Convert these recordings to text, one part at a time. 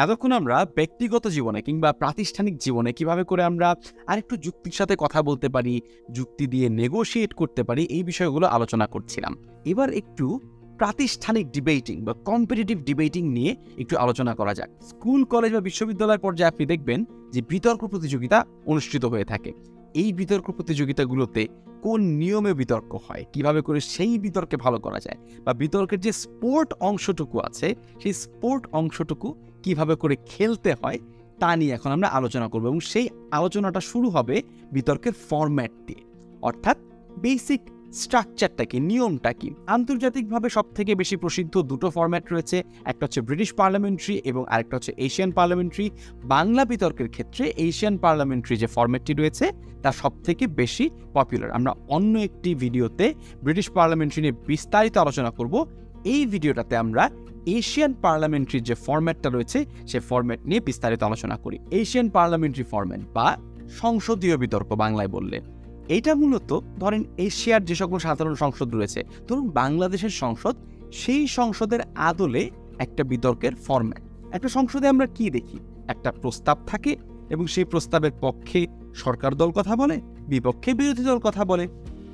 এতক্ষণ আমরা ব্যক্তিগত জীবনে কিংবা প্রাতিষ্ঠানিক জীবনে কিভাবে করে আমরা আরেকটু যুক্তির সাথে কথা বলতে পারি, যুক্তি দিয়ে নেগোশিয়েট করতে পারি, এই বিষয়গুলো আলোচনা করছিলাম। এবার একটু প্রাতিষ্ঠানিক ডিবেটিং বা কম্পিটিটিভ ডিবেটিং নিয়ে একটু আলোচনা করা যাক। স্কুল, কলেজ বা বিশ্ববিদ্যালয় পর্যায়ে আপনি দেখবেন যে বিতর্ক প্রতিযোগিতা অনুষ্ঠিত হয়ে থাকে। এই বিতর্ক প্রতিযোগিতাগুলোতে কোন নিয়মে বিতর্ক হয়, কিভাবে করে সেই বিতর্কে ভালো করা যায়, বা বিতর্কের যে স্পোর্ট অংশটুকু আছে সেই স্পোর্ট অংশটুকু কিভাবে করে খেলতে হয় তা নিয়ে এখন আমরা আলোচনা করব। এবং সেই আলোচনাটা শুরু হবে বিতর্কের ফরম্যাট দিয়ে, অর্থাৎ বেসিক স্ট্রাকচারটা কি, নিয়মটা কি। আন্তর্জাতিকভাবে সব থেকে বেশি প্রসিদ্ধ দুটো ফরম্যাট রয়েছে, একটা হচ্ছে ব্রিটিশ পার্লামেন্টারি এবং আরেকটা হচ্ছে এশিয়ান পার্লামেন্টারি। বাংলা বিতর্কের ক্ষেত্রে এশিয়ান পার্লামেন্টারি যে ফরম্যাটটি রয়েছে তা সব থেকে বেশি পপুলার। আমরা অন্য একটি ভিডিওতে ব্রিটিশ পার্লামেন্টারি নিয়ে বিস্তারিত আলোচনা করব। এই ভিডিওটাতে আমরা এশিয়ান পার্লামেন্টারির যে ফরম্যাটটা রয়েছে সে ফরম্যাট নিয়ে বিস্তারিত আলোচনা করি। এশিয়ান পার্লামেন্টারি ফরম্যাট বা সংসদীয় বিতর্ক বাংলায় বললে, এটা মূলত ধরেন এশিয়ার যে সকল সাধারণ সংসদ রয়েছে, ধরুন বাংলাদেশের সংসদ, সেই সংসদের আদলে একটা বিতর্কের ফরম্যাট। একটা সংসদে আমরা কি দেখি, একটা প্রস্তাব থাকে এবং সেই প্রস্তাবের পক্ষে সরকার দল কথা বলে, বিপক্ষে বিরোধী দল কথা বলে।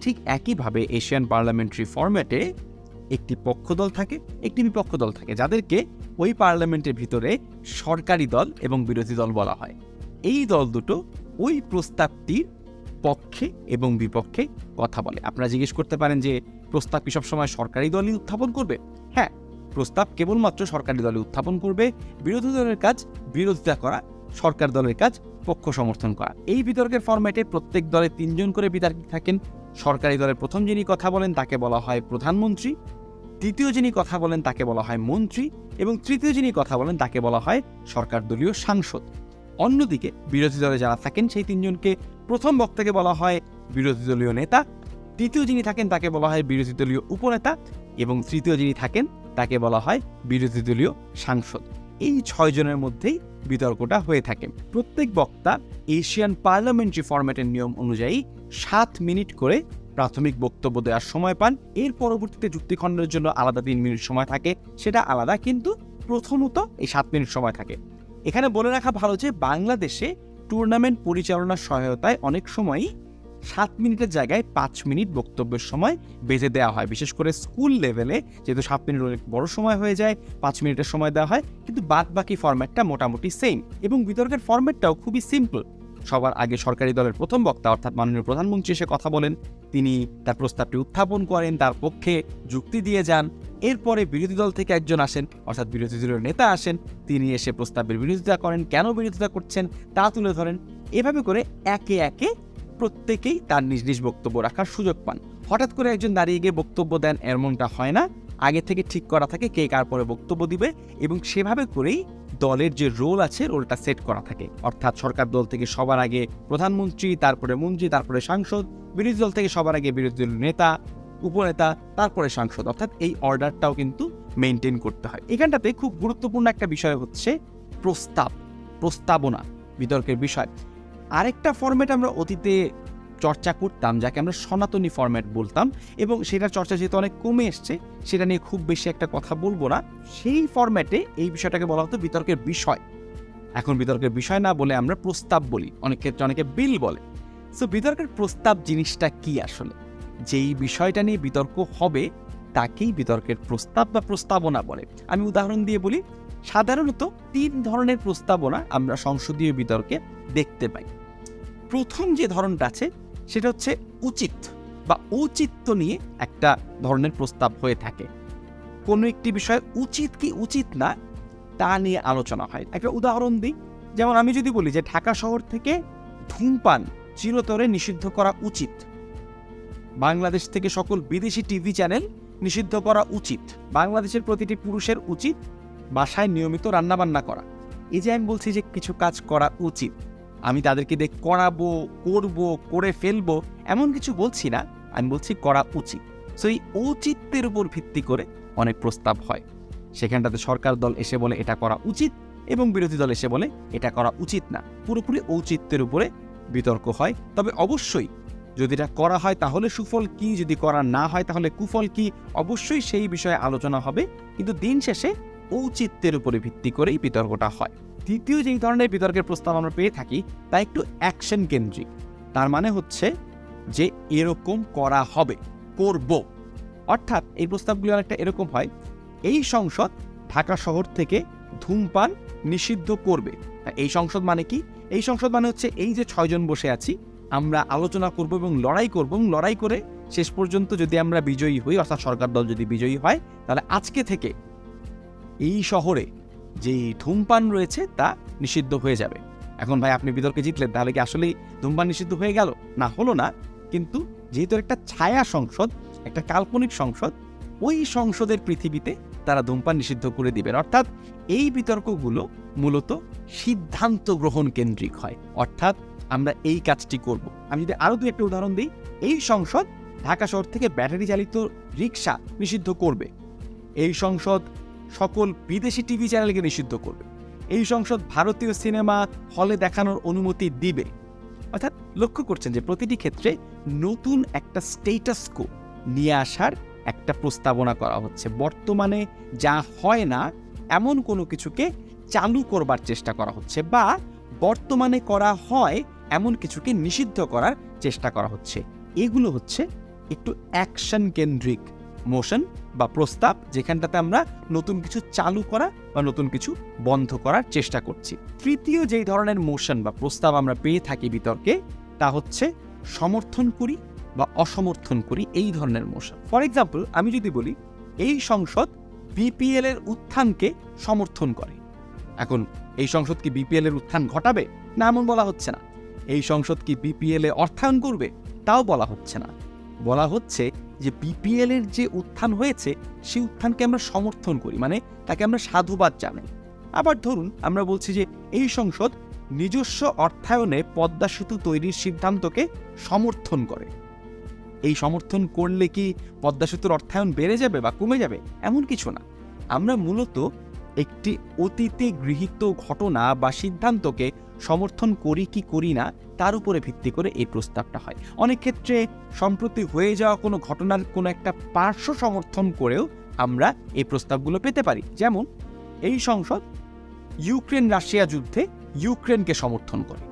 ঠিক একইভাবে এশিয়ান পার্লামেন্টারি ফরম্যাটে একটি পক্ষ দল থাকে, একটি বিপক্ষ দল থাকে, যাদেরকে ওই পার্লামেন্টের ভিতরে সরকারি দল এবং বিরোধী দল বলা হয়। এই দল দুটো ওই প্রস্তাবটির পক্ষে এবং বিপক্ষে কথা বলে। আপনারা জিজ্ঞেস করতে পারেন যে প্রস্তাব কি সবসময় সরকারি দলই উত্থাপন করবে? হ্যাঁ, প্রস্তাব কেবলমাত্র সরকারি দলই উত্থাপন করবে। বিরোধী দলের কাজ বিরোধিতা করা, সরকার দলের কাজ পক্ষ সমর্থন করা। এই বিতর্কের ফরম্যাটে প্রত্যেক দলে 3 জন করে বিতর্কিত থাকেন। সরকারি দলের প্রথম যিনি কথা বলেন তাকে বলা হয় প্রধানমন্ত্রী, দ্বিতীয় যিনি কথা বলেন তাকে বলা হয় মন্ত্রী এবং তৃতীয় যিনি কথা বলেন তাকে বলা হয় সরকার দলীয় সাংসদ। অন্যদিকে বিরোধী দলে যারা থাকেন সেই 3 জনকে প্রথম বক্তাকে বলা হয় বিরোধী দলীয় নেতা, দ্বিতীয় যিনি থাকেন তাকে বলা হয় বিরোধী দলীয় উপনেতা এবং তৃতীয় যিনি থাকেন তাকে বলা হয় বিরোধী দলীয় সাংসদ। এই 6 জনের মধ্যেই বিতর্কটা হয়ে থাকে। প্রত্যেক বক্তা এশিয়ান পার্লামেন্টারি ফরম্যাটের নিয়ম অনুযায়ী 7 মিনিট করে প্রাথমিক বক্তব্য দেওয়ার সময় পান। এর পরবর্তীতে যুক্তিখণ্ডের জন্য আলাদা 3 মিনিট সময় থাকে, সেটা আলাদা, কিন্তু প্রথমত এই 7 মিনিট সময় থাকে। এখানে বলে রাখা ভালো যে বাংলাদেশে টুর্নামেন্ট পরিচালনার সহায়তায় অনেক সময়ই 7 মিনিটের জায়গায় 5 মিনিট বক্তব্যের সময় বেঁধে দেওয়া হয়। বিশেষ করে স্কুল লেভেলে যেহেতু 7 মিনিট অনেক বড় সময় হয়ে যায়, 5 মিনিটের সময় দেওয়া হয়, কিন্তু বাদ বাকি ফরম্যাটটা মোটামুটি সেম। এবং বিতর্কের ফরম্যাটটাও খুবই সিম্পল। সবার আগে সরকারি দলের প্রথম বক্তা অর্থাৎ মাননীয় প্রধানমন্ত্রী এসে কথা বলেন, তিনি তার প্রস্তাবটি উত্থাপন করেন, তার পক্ষে যুক্তি দিয়ে যান। এরপরে বিরোধী দল থেকে একজন আসেন অর্থাৎ বিরোধী দলের নেতা আসেন, তিনি এসে প্রস্তাবের বিরোধিতা করেন, কেন বিরোধিতা করছেন তা তুলে ধরেন। এভাবে করে একে একে প্রত্যেকেই তার নিজ নিজ বক্তব্য রাখার সুযোগ পান। হঠাৎ করে একজন দাঁড়িয়ে গিয়ে বক্তব্য দেন এমনটা হয় না, আগে থেকে ঠিক করা থাকে কে কার পরে বক্তব্য দিবে এবং সেভাবে করেই দলের যে রোল আছে রোলটা সেট করা থাকে। অর্থাৎ সরকার দল থেকে সবার আগে প্রধানমন্ত্রী, তারপরে মন্ত্রী, তারপরে সাংসদ, বিরোধী দল থেকে সবার আগে বিরোধী দলের নেতা, উপনেতা, তারপরে সাংসদ, অর্থাৎ এই অর্ডারটাও কিন্তু মেনটেন করতে হয়। এখানটাতে খুব গুরুত্বপূর্ণ একটা বিষয় হচ্ছে প্রস্তাবনা, বিতর্কের বিষয়। আরেকটা ফরম্যাট আমরা অতীতে চর্চা করতাম যাকে আমরা সনাতনী ফরম্যাট বলতাম, এবং সেটার চর্চা যেহেতু অনেক কমে এসছে সেটা নিয়ে খুব বেশি একটা কথা বলবো না। সেই ফরম্যাটে এই বিষয়টাকে বলা হতো বিতর্কের বিষয়। এখন বিতর্কের বিষয় না বলে আমরা প্রস্তাব বলি, অনেক ক্ষেত্রে অনেকে বিল বলে। সো বিতর্কের প্রস্তাব জিনিসটা কি আসলে? যেই বিষয়টা নিয়ে বিতর্ক হবে তাকেই বিতর্কের প্রস্তাব বা প্রস্তাবনা বলে। আমি উদাহরণ দিয়ে বলি, সাধারণত 3 ধরনের প্রস্তাবনা আমরা সংসদীয় বিতর্কে দেখতে পাই। প্রথম যে ধরনটা আছে সেটা হচ্ছে উচিত বা ঔচিত্য নিয়ে একটা ধরনের প্রস্তাব হয়ে থাকে। কোনো একটি বিষয় উচিত কি উচিত না তা নিয়ে আলোচনা হয়। একটা উদাহরণ দিই, যেমন আমি যদি বলি যে ঢাকা শহর থেকে ধূমপান চিরতরে নিষিদ্ধ করা উচিত, বাংলাদেশ থেকে সকল বিদেশি টিভি চ্যানেল নিষিদ্ধ করা উচিত, বাংলাদেশের প্রতিটি পুরুষের উচিত বাসায় নিয়মিত রান্নাবান্না করা। এই যে আমি বলছি যে কিছু কাজ করা উচিত, আমি তাদেরকে দিয়ে করাবো, করবো, করে ফেলবো এমন কিছু বলছি না, আমি বলছি করা উচিত। সো এই ঔচিত্যের উপর ভিত্তি করে অনেক প্রস্তাব হয়। সেখানটাতে সরকার দল এসে বলে এটা করা উচিত এবং বিরোধী দল এসে বলে এটা করা উচিত না। পুরোপুরি ঔচিত্যের উপরে বিতর্ক হয়। তবে অবশ্যই যদি এটা করা হয় তাহলে সুফল কি, যদি করা না হয় তাহলে কুফল কি, অবশ্যই সেই বিষয়ে আলোচনা হবে। কিন্তু দিন শেষে ঔচিত্যের উপরে ভিত্তি করে এই বিতর্কটা হয়। দ্বিতীয় যেই ধরনের বিতর্কের প্রস্তাব আমরা পেয়ে থাকি তা একটু অ্যাকশন কেন্দ্রিক। তার মানে হচ্ছে যে এরকম করা হবে, করব। অর্থাৎ এই প্রস্তাবগুলি অনেকটা এরকম হয়, এই সংসদ ঢাকা শহর থেকে ধূমপান নিষিদ্ধ করবে। এই সংসদ মানে কি? এই সংসদ মানে হচ্ছে এই যে 6 জন বসে আছি, আমরা আলোচনা করব এবং লড়াই করব, এবং লড়াই করে শেষ পর্যন্ত যদি আমরা বিজয়ী হই, অর্থাৎ সরকার দল যদি বিজয়ী হয়, তাহলে আজকে থেকে এই শহরে যেই ধূমপান রয়েছে তা নিষিদ্ধ হয়ে যাবে। এখন ভাই আপনি বিতর্কে জিতলেন, তাহলে কি আসলেই ধূমপান নিষিদ্ধ হয়ে গেল? না, হলো না। কিন্তু যেহেতু একটা ছায়া সংসদ, একটা কাল্পনিক সংসদ, ওই সংসদের পৃথিবীতে তারা ধূমপান নিষিদ্ধ করে দিবেন। অর্থাৎ এই বিতর্কগুলো মূলত সিদ্ধান্ত গ্রহণ কেন্দ্রিক হয়, অর্থাৎ আমরা এই কাজটি করব। আমি যদি আরো একটা উদাহরণ দিই, এই সংসদ ঢাকা শহর থেকে ব্যাটারি চালিত রিক্সা নিষিদ্ধ করবে, এই সংসদ সকল বিদেশি টিভি চ্যানেলকে নিষিদ্ধ করবে, এই সংসদ ভারতীয় সিনেমা হলে দেখানোর অনুমতি দিবে। অর্থাৎ লক্ষ্য করছেন যে প্রতিটি ক্ষেত্রে নতুন একটা স্টেটাস কো নিয়ে আসার একটা প্রস্তাবনা করা হচ্ছে। বর্তমানে যা হয় না এমন কোনো কিছুকে চালু করবার চেষ্টা করা হচ্ছে, বা বর্তমানে করা হয় এমন কিছুকে নিষিদ্ধ করার চেষ্টা করা হচ্ছে। এগুলো হচ্ছে একটু অ্যাকশন কেন্দ্রিক মোশন বা প্রস্তাব, যেখানটাতে আমরা নতুন কিছু চালু করা বা নতুন কিছু বন্ধ করার চেষ্টা করছি। তৃতীয় যেই ধরনের মোশন বা প্রস্তাব আমরা পেয়ে থাকি বিতর্কে, তা হচ্ছে সমর্থন করি বা অসমর্থন করি, এই ধরনের মোশন। ফর এক্সাম্পল, আমি যদি বলি এই সংসদ বিপিএল এর উত্থানকে সমর্থন করে, এখন এই সংসদ কি বিপিএল এর উত্থান ঘটাবে? না, এমন বলা হচ্ছে না। এই সংসদ কি বিপিএল এ অর্থায়ন করবে? তাও বলা হচ্ছে না। বলা হচ্ছে যে বিপিএল এর যে উত্থান হয়েছে সেই উত্থানকে আমরা সমর্থন করি, মানে তাকে আমরা সাধুবাদ জানাই। আবার ধরুন আমরা বলছি যে এই সংসদ নিজস্ব অর্থায়নে পদ্মা সেতু তৈরির সিদ্ধান্তকে সমর্থন করে। এই সমর্থন করলে কি পদ্মা সেতুর অর্থায়ন বেড়ে যাবে বা কমে যাবে? এমন কিছু না। আমরা মূলত একটি অতীতে গৃহীত ঘটনা বা সিদ্ধান্তকে সমর্থন করি কি করি না তার উপরে ভিত্তি করে এই প্রস্তাবটা হয়। অনেক ক্ষেত্রে সম্প্রতি হয়ে যাওয়া কোনো ঘটনার কোনো একটা পার্শ্ব সমর্থন করেও আমরা এই প্রস্তাবগুলো পেতে পারি। যেমন এই সংসদ ইউক্রেন রাশিয়া যুদ্ধে ইউক্রেনকে সমর্থন করে।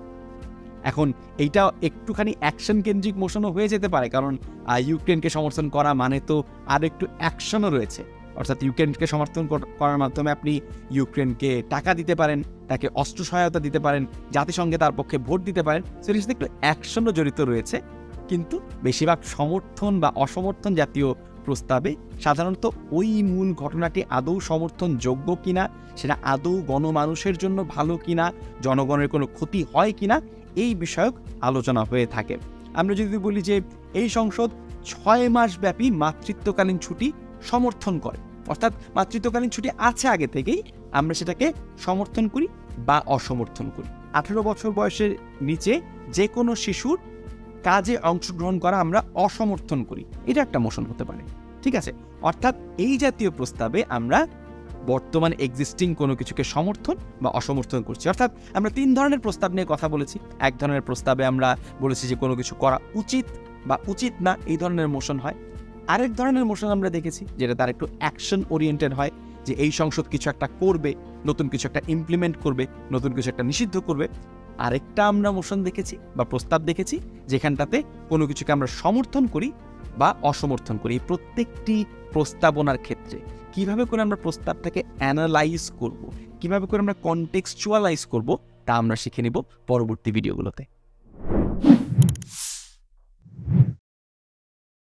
এখন এইটা একটুখানি অ্যাকশন কেন্দ্রিক মোশনও হয়ে যেতে পারে, কারণ ইউক্রেনকে সমর্থন করা মানে তো আর একটু অ্যাকশনও রয়েছে। অর্থাৎ ইউক্রেনকে সমর্থন করার মাধ্যমে আপনি ইউক্রেনকে টাকা দিতে পারেন, তাকে অস্ত্র সহায়তা দিতে পারেন, জাতিসংঘে তার পক্ষে ভোট দিতে পারেন। সেটার সাথে একটু অ্যাকশনও জড়িত রয়েছে। কিন্তু বেশিরভাগ সমর্থন বা অসমর্থন জাতীয় প্রস্তাবে সাধারণত ওই মূল ঘটনাটি আদৌ সমর্থনযোগ্য কিনা, সেটা আদৌ গণমানুষের জন্য ভালো কিনা, জনগণের কোনো ক্ষতি হয় কিনা, এই বিষয়ক আলোচনা হয়ে থাকে। আমরা যদি বলি যে এই সংসদ 6 মাস ব্যাপী মাতৃত্বকালীন ছুটি সমর্থন করে, অর্থাৎ মাতৃত্বকালীন ছুটি আছে আগে থেকেই, আমরা সেটাকে সমর্থন করি বা অসমর্থন করি। 18 বছর বয়সের নিচে যে কোনো শিশুর কাজে অংশগ্রহণ করা আমরা অসমর্থন করি, এটা একটা মোশন হতে পারে। ঠিক আছে, অর্থাৎ এই জাতীয় প্রস্তাবে আমরা বর্তমানে এক্সিস্টিং কোনো কিছুকে সমর্থন বা অসমর্থন করছি। অর্থাৎ আমরা 3 ধরনের প্রস্তাব নিয়ে কথা বলেছি। এক ধরনের প্রস্তাবে আমরা বলেছি যে কোনো কিছু করা উচিত বা উচিত না, এই ধরনের মোশন হয়। আরেক ধরনের মোশন আমরা দেখেছি যেটা তার একটু অ্যাকশন ওরিয়েন্টেড হয়, যে এই সংসদ কিছু একটা করবে, নতুন কিছু একটা ইমপ্লিমেন্ট করবে, নতুন কিছু একটা নিষিদ্ধ করবে। আরেকটা আমরা মোশন দেখেছি বা প্রস্তাব দেখেছি যেখানটাতে কোনো কিছুকে আমরা সমর্থন করি বা অসমর্থন করি। প্রত্যেকটি প্রস্তাবনার ক্ষেত্রে কিভাবে করে আমরা প্রস্তাবটাকে অ্যানালাইজ করব, কিভাবে করে আমরা কনটেক্সচুয়ালাইজ করব, তা আমরা শিখে নিব পরবর্তী ভিডিওগুলোতে।